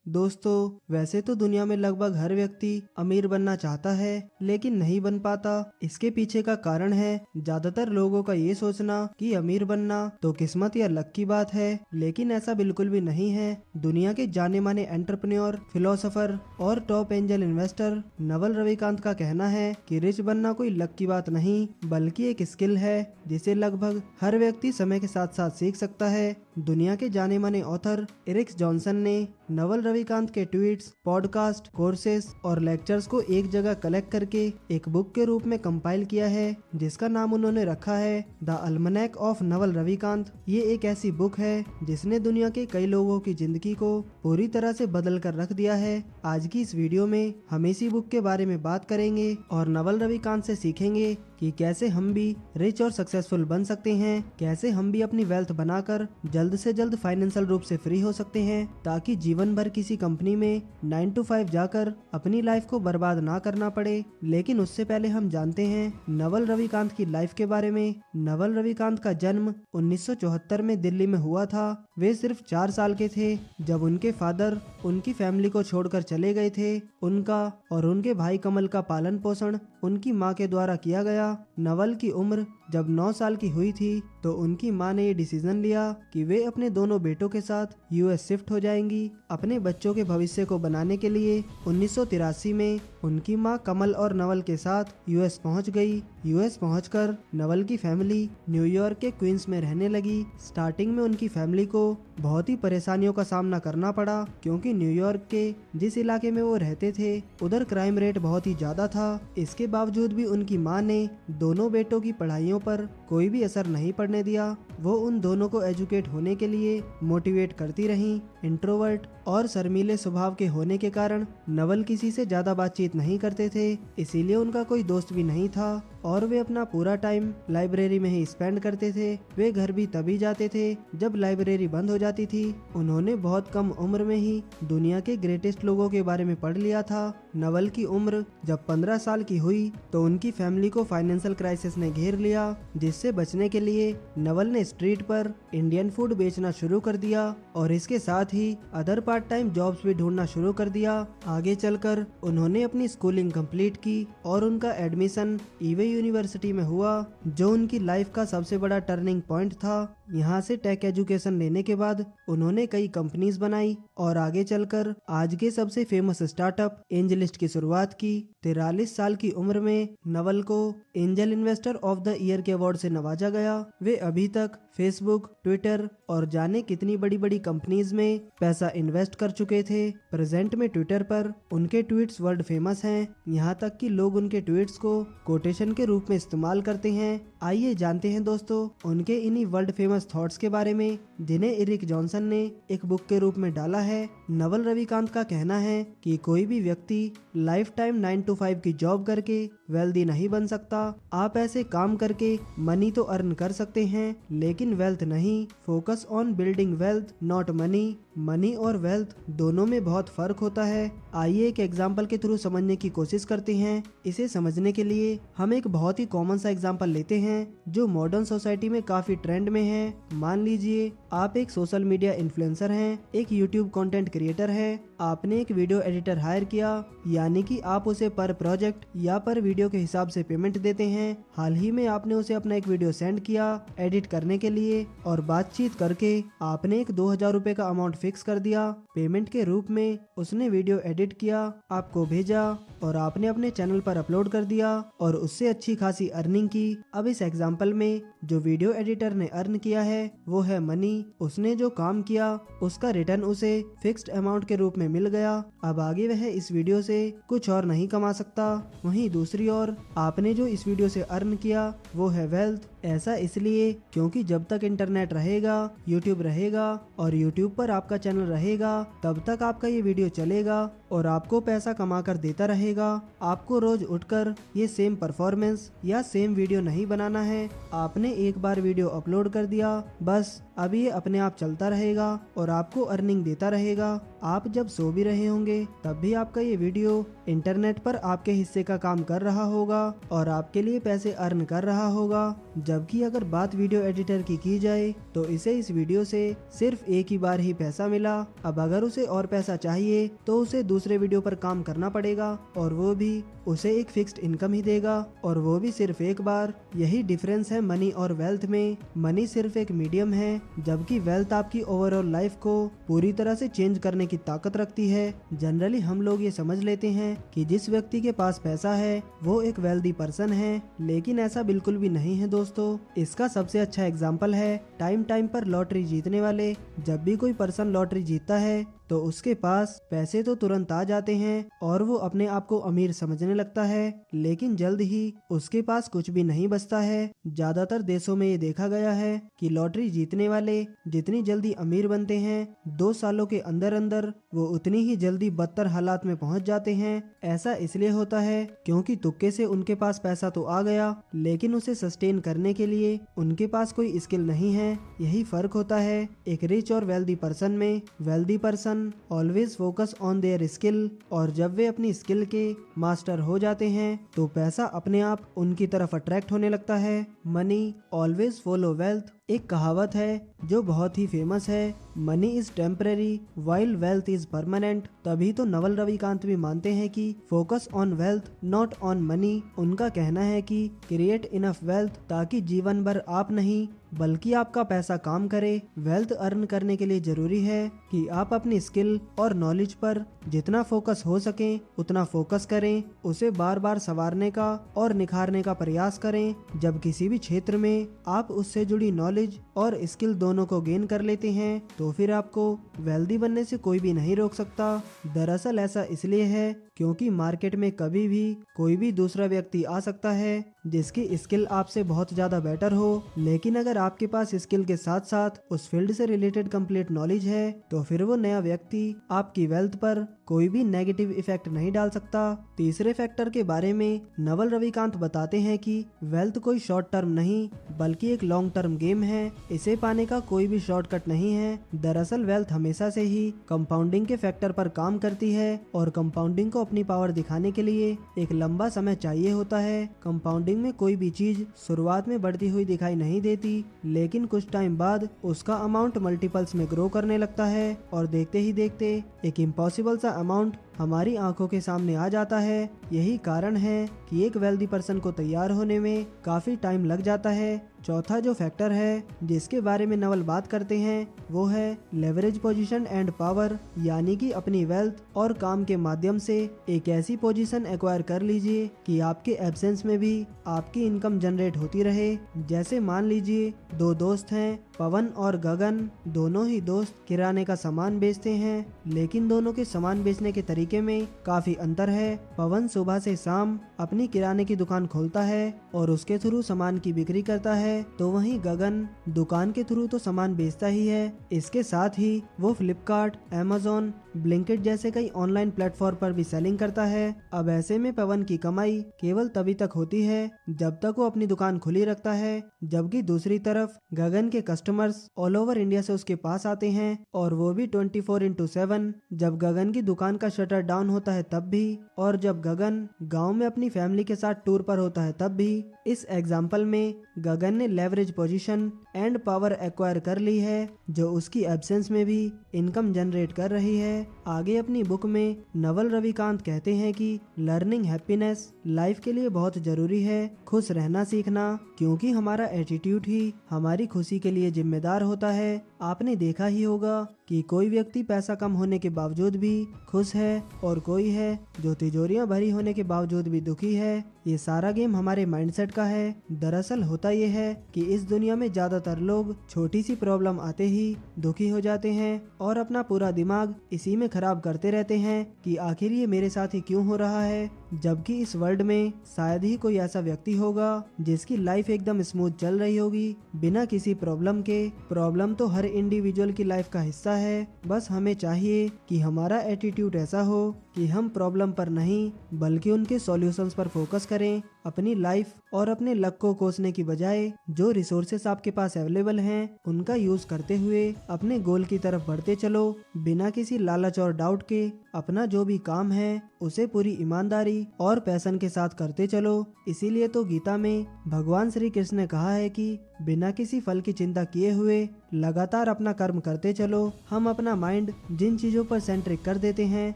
दोस्तों, वैसे तो दुनिया में लगभग हर व्यक्ति अमीर बनना चाहता है, लेकिन नहीं बन पाता। इसके पीछे का कारण है ज्यादातर लोगों का ये सोचना कि अमीर बनना तो किस्मत या लक की बात है, लेकिन ऐसा बिल्कुल भी नहीं है। दुनिया के जाने माने एंटरप्रेन्योर, फिलोसोफर और top angel investor Naval Ravikant का कहना है कि रिच बनना कोई लक की बात नहीं, बल्कि एक स्किल है जिसे लगभग हर व्यक्ति समय के साथ साथ सीख सकता है। दुनिया के जाने माने ऑथर एरिक जॉनसन ने नवल रविकांत के ट्वीट्स, पॉडकास्ट, कोर्सेस और लेक्चर्स को एक जगह कलेक्ट करके एक बुक के रूप में कंपाइल किया है, जिसका नाम उन्होंने रखा है द अल्मनैक ऑफ नवल रविकांत। ये एक ऐसी बुक है जिसने दुनिया के कई लोगों की जिंदगी को पूरी तरह से बदल कर रख दिया है। आज की इस वीडियो में हम इसी बुक के बारे में बात करेंगे और नवल रविकांत से सीखेंगे कि कैसे हम भी रिच और सक्सेसफुल बन सकते हैं, कैसे हम भी अपनी वेल्थ बनाकर जल्द से जल्द फाइनेंशियल रूप से फ्री हो सकते हैं, ताकि जीवन भर किसी कंपनी में 9 to 5 जाकर अपनी लाइफ को बर्बाद ना करना पड़े। लेकिन उससे पहले हम जानते हैं नवल रविकांत की लाइफ के बारे में। नवल रविकांत का जन्म 1974 में दिल्ली में हुआ था। वे सिर्फ 4 साल के थे जब उनके फादर उनकी फैमिली को छोड़कर चले गए थे। उनका और उनके भाई कमल का पालन पोषण उनकी माँ के द्वारा किया गया। नवल की उम्र जब 9 साल की हुई थी तो उनकी माँ ने ये डिसीजन लिया कि वे अपने दोनों बेटों के साथ यूएस शिफ्ट हो जाएंगी। अपने बच्चों के भविष्य को बनाने के लिए 1983 में उनकी माँ कमल और नवल के साथ यूएस पहुंच गई। यूएस पहुंचकर नवल की फैमिली न्यूयॉर्क के क्वींस में रहने लगी। स्टार्टिंग में उनकी फैमिली को बहुत ही परेशानियों का सामना करना पड़ा, क्योंकि न्यूयॉर्क के जिस इलाके में वो रहते थे उधर क्राइम रेट बहुत ही ज्यादा था। इसके बावजूद भी उनकी माँ ने दोनों बेटों की पढ़ाइयों पर कोई भी असर नहीं पड़ने दिया। वो उन दोनों को एजुकेट होने के लिए मोटिवेट करती रहीं। इंट्रोवर्ट और शर्मीले स्वभाव के होने के कारण नवल किसी से ज्यादा बातचीत नहीं करते थे, इसीलिए उनका कोई दोस्त भी नहीं था और वे अपना पूरा टाइम लाइब्रेरी में ही स्पेंड करते थे। वे घर भी तभी जाते थे जब लाइब्रेरी बंद हो जाती थी। उन्होंने बहुत कम उम्र में ही दुनिया के ग्रेटेस्ट लोगों के बारे में पढ़ लिया था। नवल की उम्र जब 15 साल की हुई तो उनकी फैमिली को फाइनेंशियल क्राइसिस ने घेर लिया, जिससे बचने के लिए नवल ने स्ट्रीट पर इंडियन फूड बेचना शुरू कर दिया और इसके साथ ही अदर पार्ट टाइम जॉब्स भी ढूंढना शुरू कर दिया। आगे चलकर उन्होंने अपनी स्कूलिंग कंप्लीट की और उनका एडमिशन ईवे यूनिवर्सिटी में हुआ, जो उनकी लाइफ का सबसे बड़ा टर्निंग पॉइंट था। यहाँ से टेक एजुकेशन लेने के बाद उन्होंने कई कंपनीज बनाई और आगे चलकर आज के सबसे फेमस स्टार्टअप एंजलिस्ट की शुरुआत की। 43 साल की उम्र में नवल को angel investor of the year के अवार्ड से नवाजा गया। वे अभी तक फेसबुक, ट्विटर और जाने कितनी बड़ी बड़ी कंपनीज में पैसा इन्वेस्ट कर चुके थे। प्रेजेंट में ट्विटर पर उनके ट्वीट्स वर्ल्ड फेमस हैं, यहाँ तक कि लोग उनके ट्वीट्स को कोटेशन के रूप में इस्तेमाल करते हैं। आइए जानते हैं दोस्तों उनके इन्हीं वर्ल्ड फेमस थॉट्स के बारे में, जिन्हें एरिक जॉनसन ने एक बुक के रूप में डाला है। नवल रविकांत का कहना है कि कोई भी व्यक्ति लाइफ टाइम 9 to 5 की जॉब करके वेल्दी नहीं बन सकता। आप ऐसे काम करके मनी तो अर्न कर सकते हैं, लेकिन वेल्थ नहीं। Focus on building wealth, not money. Money और वेल्थ दोनों में बहुत फर्क होता है। आइए एक एग्जाम्पल के थ्रू समझने की कोशिश करते हैं। इसे समझने के लिए हम एक बहुत ही कॉमन सा एग्जाम्पल लेते हैं जो मॉडर्न सोसाइटी में काफी ट्रेंड में है। मान लीजिए आप एक सोशल मीडिया इन्फ्लुएंसर हैं, एक यूट्यूब कंटेंट क्रिएटर है। आपने एक वीडियो एडिटर हायर किया, यानी कि आप उसे पर प्रोजेक्ट या पर वीडियो के हिसाब से पेमेंट देते हैं। हाल ही में आपने उसे अपना एक वीडियो सेंड किया एडिट करने के लिए और बातचीत करके आपने एक 2000 रुपए का अमाउंट फिक्स कर दिया। पेमेंट के रूप में उसने वीडियो एडिट किया, आपको भेजा और आपने अपने चैनल पर अपलोड कर दिया और उससे अच्छी खासी अर्निंग की। अब इस एग्जाम्पल में जो वीडियो एडिटर ने अर्न किया है वो है मनी। उसने जो काम किया उसका रिटर्न उसे फिक्स्ड अमाउंट के रूप में मिल गया। अब आगे वह इस वीडियो से कुछ और नहीं कमा सकता। वहीं दूसरी ओर आपने जो इस वीडियो से अर्न किया वो है वेल्थ। ऐसा इसलिए क्योंकि जब तक इंटरनेट रहेगा, यूट्यूब रहेगा और यूट्यूब पर आपका चैनल रहेगा, तब तक आपका ये वीडियो चलेगा और आपको पैसा कमा कर देता रहेगा। आपको रोज उठकर ये सेम परफॉर्मेंस या सेम वीडियो नहीं बनाना है। आपने एक बार वीडियो अपलोड कर दिया, बस अब ये अपने आप चलता रहेगा और आपको अर्निंग देता रहेगा। आप जब सो भी रहे होंगे तब भी आपका ये वीडियो इंटरनेट पर आपके हिस्से का काम कर रहा होगा और आपके लिए पैसे अर्न कर रहा होगा। जबकि अगर बात वीडियो एडिटर की जाए तो इसे इस वीडियो से सिर्फ एक ही बार ही पैसा मिला। अब अगर उसे और पैसा चाहिए तो उसे दूसरे वीडियो पर काम करना पड़ेगा और वो भी उसे एक फिक्स्ड इनकम ही देगा और वो भी सिर्फ एक बार। यही डिफरेंस है मनी और वेल्थ में। मनी सिर्फ एक मीडियम है जबकि वेल्थ आपकी ओवरऑल लाइफ को पूरी तरह से चेंज करने की ताकत रखती है। जनरली हम लोग ये समझ लेते हैं कि जिस व्यक्ति के पास पैसा है वो एक वेल्दी पर्सन है, लेकिन ऐसा बिल्कुल भी नहीं है दोस्तों। इसका सबसे अच्छा एग्जाम्पल है टाइम टाइम पर लॉटरी जीतने वाले। जब भी कोई पर्सन लॉटरी जीतता है तो उसके पास पैसे तो तुरंत आ जाते हैं और वो अपने आप को अमीर समझने लगता है, लेकिन जल्द ही उसके पास कुछ भी नहीं बचता है। ज्यादातर देशों में ये देखा गया है कि लॉटरी जीतने वाले जितनी जल्दी अमीर बनते हैं 2 सालों के अंदर अंदर वो उतनी ही जल्दी बदतर हालात में पहुंच जाते हैं। ऐसा इसलिए होता है क्योंकि तुक्के से उनके पास पैसा तो आ गया, लेकिन उसे सस्टेन करने के लिए उनके पास कोई स्किल नहीं है। यही फर्क होता है एक रिच और वेल्दी पर्सन में। Wealthy person always focus on their skill और जब वे अपनी स्किल के मास्टर हो जाते हैं तो पैसा अपने आप उनकी तरफ अट्रैक्ट होने लगता है। मनी ऑलवेज फॉलो वेल्थ एक कहावत है जो बहुत ही फेमस है, money is temporary while wealth is permanent. तभी तो नवल रविकांत भी मानते हैं कि focus on wealth not on money. उनका कहना है कि क्रिएट इनफ वेल्थ ताकि जीवन भर आप नहीं बल्कि आपका पैसा काम करे। वेल्थ अर्न करने के लिए जरूरी है कि आप अपनी स्किल और नॉलेज पर जितना फोकस हो सके उतना फोकस करें, उसे बार बार संवारने का और निखारने का प्रयास करें। जब किसी भी क्षेत्र में आप उससे जुड़ी नॉलेज और स्किल दोनों को गेन कर लेते हैं तो फिर आपको वेल्दी बनने से कोई भी नहीं रोक सकता। दरअसल ऐसा इसलिए है क्योंकि मार्केट में कभी भी कोई भी दूसरा व्यक्ति आ सकता है जिसकी स्किल आपसे बहुत ज्यादा बेटर हो, लेकिन अगर आपके पास स्किल के साथ साथ उस फील्ड से रिलेटेड कंप्लीट नॉलेज है तो फिर वो नया व्यक्ति आपकी वेल्थ पर कोई भी नेगेटिव इफेक्ट नहीं डाल सकता। तीसरे फैक्टर के बारे में नवल रविकांत बताते हैं कि वेल्थ कोई शॉर्ट टर्म नहीं बल्कि एक लॉन्ग टर्म गेम है। इसे पाने का कोई भी शॉर्टकट नहीं है। दरअसल वेल्थ हमेशा से ही कंपाउंडिंग के फैक्टर पर काम करती है और कंपाउंडिंग को अपनी पावर दिखाने के लिए एक लंबा समय चाहिए होता है। कंपाउंडिंग में कोई भी चीज शुरुआत में बढ़ती हुई दिखाई नहीं देती, लेकिन कुछ टाइम बाद उसका अमाउंट मल्टीपल्स में ग्रो करने लगता है और देखते ही देखते एक इम्पॉसिबल सा अमाउंट हमारी आंखों के सामने आ जाता है। यही कारण है कि एक वेल्दी पर्सन को तैयार होने में काफी टाइम लग जाता है। चौथा जो फैक्टर है जिसके बारे में नवल बात करते हैं वो है लेवरेज पोजीशन एंड पावर, यानी कि अपनी वेल्थ और काम के माध्यम से एक ऐसी पोजीशन एक्वायर कर लीजिए कि आपके एब्सेंस में भी आपकी इनकम जनरेट होती रहे। जैसे मान लीजिए 2 दोस्त हैं, पवन और गगन। दोनों ही दोस्त किराने का सामान बेचते हैं, लेकिन दोनों के सामान बेचने के तरीके में काफी अंतर है। पवन सुबह से शाम अपनी किराने की दुकान खोलता है और उसके थ्रू सामान की बिक्री करता है, तो वहीं गगन दुकान के थ्रू तो सामान बेचता ही है, इसके साथ ही वो फ्लिपकार्ट, अमेज़न, ब्लिंकिट जैसे कई ऑनलाइन प्लेटफॉर्म पर भी सेलिंग करता है। अब ऐसे में पवन की कमाई केवल तभी तक होती है जब तक वो अपनी दुकान खुली रखता है, जबकि दूसरी तरफ गगन के कस्टमर्स ऑल ओवर इंडिया से उसके पास आते हैं और वो भी 24/7। जब गगन की दुकान का शटर डाउन होता है तब भी, और जब गगन गांव में अपनी फैमिली के साथ टूर पर होता है तब भी। इस एग्जाम्पल में गगन ने leverage position and power acquire कर ली है जो उसकी एब्सेंस में भी इनकम जनरेट कर रही है। आगे अपनी बुक में नवल रविकांत कहते हैं कि लर्निंग हैप्पीनेस लाइफ के लिए बहुत जरूरी है। खुश रहना सीखना, क्योंकि हमारा एटीट्यूड ही हमारी खुशी के लिए जिम्मेदार होता है। आपने देखा ही होगा कि कोई व्यक्ति पैसा कम होने के बावजूद भी खुश है और कोई है जो तिजोरियां भरी होने के बावजूद भी दुखी है। ये सारा गेम हमारे माइंडसेट का है। दरअसल होता ये है कि इस दुनिया में ज्यादातर लोग छोटी सी प्रॉब्लम आते ही दुखी हो जाते हैं और अपना पूरा दिमाग इसी में खराब करते रहते हैं कि आखिर ये मेरे साथ ही क्यों हो रहा है, जबकि इस वर्ल्ड में शायद ही कोई ऐसा व्यक्ति होगा जिसकी लाइफ एकदम स्मूथ चल रही होगी बिना किसी प्रॉब्लम के। प्रॉब्लम तो हर इंडिविजुअल की लाइफ का हिस्सा है, बस हमें चाहिए कि हमारा एटीट्यूड ऐसा हो कि हम प्रॉब्लम पर नहीं बल्कि उनके सॉल्यूशंस पर फोकस करें। अपनी लाइफ और अपने लक को कोसने की बजाय जो रिसोर्सेस आपके पास अवेलेबल हैं उनका यूज करते हुए अपने गोल की तरफ बढ़ते चलो, बिना किसी लालच और डाउट के। अपना जो भी काम है उसे पूरी ईमानदारी और पैशन के साथ करते चलो। इसीलिए तो गीता में भगवान श्री कृष्ण ने कहा है कि बिना किसी फल की चिंता किए हुए लगातार अपना कर्म करते चलो। हम अपना माइंड जिन चीजों पर सेंट्रिक कर देते हैं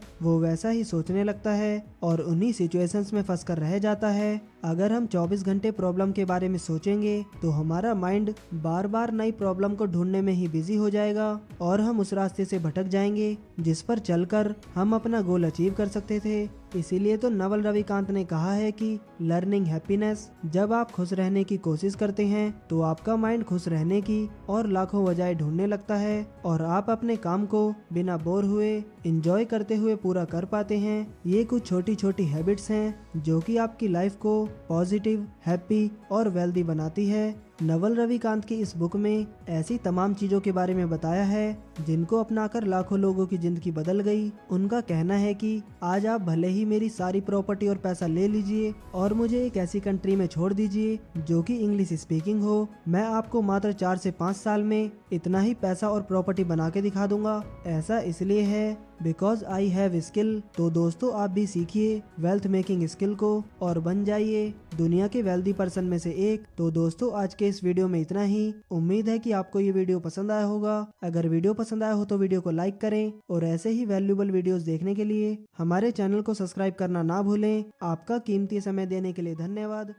वो वैसा ही सोचने लगता है और उन्हीं सिचुएशंस में फंस कर रह जाता है। अगर हम 24 घंटे प्रॉब्लम के बारे में सोचेंगे तो हमारा माइंड बार बार नई प्रॉब्लम को ढूंढने में ही बिजी हो जाएगा और हम उस रास्ते से भटक जाएंगे जिस पर चलकर हम अपना गोल अचीव कर सकते थे। इसीलिए तो नवल रविकांत ने कहा है कि लर्निंग हैप्पीनेस, जब आप खुश रहने की कोशिश करते हैं तो आपका माइंड खुश रहने की और लाखों वजह ढूंढने लगता है और आप अपने काम को बिना बोर हुए एंजॉय करते हुए पूरा कर पाते हैं। ये कुछ छोटी छोटी हैबिट्स हैं जो कि आपकी लाइफ को पॉजिटिव, हैप्पी और वेल्दी बनाती है। नवल रविकांत की इस बुक में ऐसी तमाम चीजों के बारे में बताया है जिनको अपनाकर लाखों लोगों की जिंदगी बदल गई। उनका कहना है कि आज आप भले ही मेरी सारी प्रॉपर्टी और पैसा ले लीजिए और मुझे एक ऐसी कंट्री में छोड़ दीजिए जो कि इंग्लिश स्पीकिंग हो, मैं आपको मात्र 4 से 5 साल में इतना ही पैसा और प्रॉपर्टी बना के दिखा दूंगा। ऐसा इसलिए है बिकॉज आई हैव स्किल। तो दोस्तों आप भी सीखिए वेल्थ मेकिंग स्किल को और बन जाइए दुनिया के वेल्दी पर्सन में से एक। तो दोस्तों आज के इस वीडियो में इतना ही। उम्मीद है कि आपको ये वीडियो पसंद आया होगा। अगर वीडियो पसंद आया हो तो वीडियो को लाइक करें और ऐसे ही वैल्यूएबल वीडियोस देखने के लिए हमारे चैनल को सब्सक्राइब करना ना भूलें। आपका कीमती समय देने के लिए धन्यवाद।